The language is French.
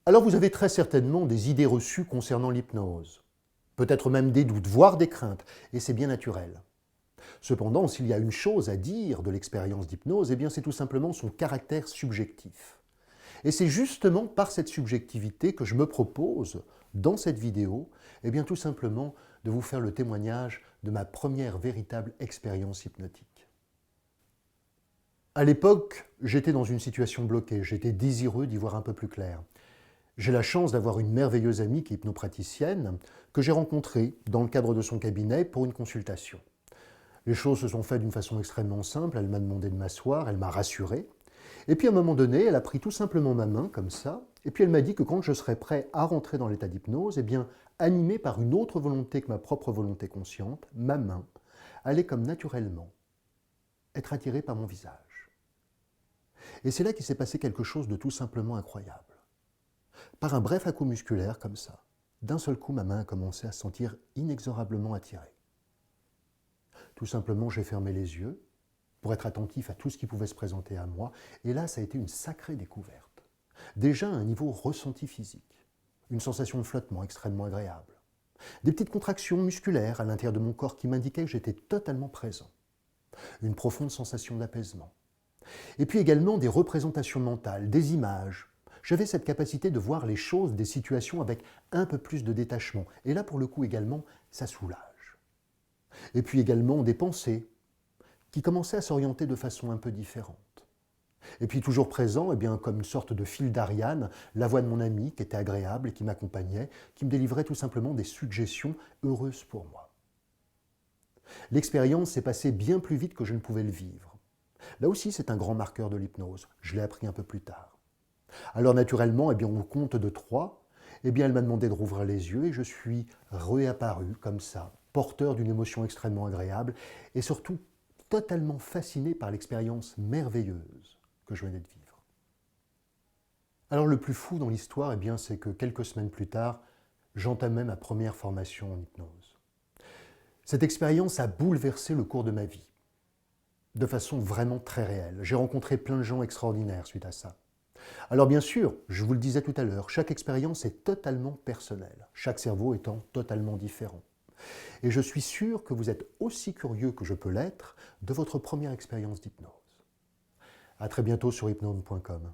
Alors vous avez très certainement des idées reçues concernant l'hypnose, peut-être même des doutes, voire des craintes, et c'est bien naturel. Cependant, s'il y a une chose à dire de l'expérience d'hypnose, eh bien c'est tout simplement son caractère subjectif. Et c'est justement par cette subjectivité que je me propose, dans cette vidéo, eh bien tout simplement de vous faire le témoignage de ma première véritable expérience hypnotique. À l'époque, j'étais dans une situation bloquée, j'étais désireux d'y voir un peu plus clair. J'ai la chance d'avoir une merveilleuse amie qui est hypnopraticienne, que j'ai rencontrée dans le cadre de son cabinet pour une consultation. Les choses se sont faites d'une façon extrêmement simple, elle m'a demandé de m'asseoir, elle m'a rassuré, et puis à un moment donné, elle a pris tout simplement ma main, comme ça, et puis elle m'a dit que quand je serais prêt à rentrer dans l'état d'hypnose, eh bien, animé par une autre volonté que ma propre volonté consciente, ma main allait comme naturellement être attirée par mon visage. Et c'est là qu'il s'est passé quelque chose de tout simplement incroyable. Par un bref à-coup musculaire, comme ça, d'un seul coup, ma main a commencé à se sentir inexorablement attirée. Tout simplement, j'ai fermé les yeux pour être attentif à tout ce qui pouvait se présenter à moi, et là, ça a été une sacrée découverte. Déjà à un niveau ressenti physique, une sensation de flottement extrêmement agréable, des petites contractions musculaires à l'intérieur de mon corps qui m'indiquaient que j'étais totalement présent, une profonde sensation d'apaisement, et puis également des représentations mentales, des images. J'avais cette capacité de voir les choses, des situations avec un peu plus de détachement. Et là, pour le coup, également, ça soulage. Et puis également des pensées qui commençaient à s'orienter de façon un peu différente. Et puis toujours présent, eh bien, comme une sorte de fil d'Ariane, la voix de mon ami qui était agréable et qui m'accompagnait, qui me délivrait tout simplement des suggestions heureuses pour moi. L'expérience s'est passée bien plus vite que je ne pouvais le vivre. Là aussi, c'est un grand marqueur de l'hypnose. Je l'ai appris un peu plus tard. Alors naturellement, eh bien, au compte de 3, eh bien, elle m'a demandé de rouvrir les yeux et je suis réapparu comme ça, porteur d'une émotion extrêmement agréable et surtout totalement fasciné par l'expérience merveilleuse que je venais de vivre. Alors le plus fou dans l'histoire, eh bien, c'est que quelques semaines plus tard, j'entamais ma première formation en hypnose. Cette expérience a bouleversé le cours de ma vie, de façon vraiment très réelle. J'ai rencontré plein de gens extraordinaires suite à ça. Alors bien sûr, je vous le disais tout à l'heure, chaque expérience est totalement personnelle, chaque cerveau étant totalement différent. Et je suis sûr que vous êtes aussi curieux que je peux l'être de votre première expérience d'hypnose. À très bientôt sur hypnose.com.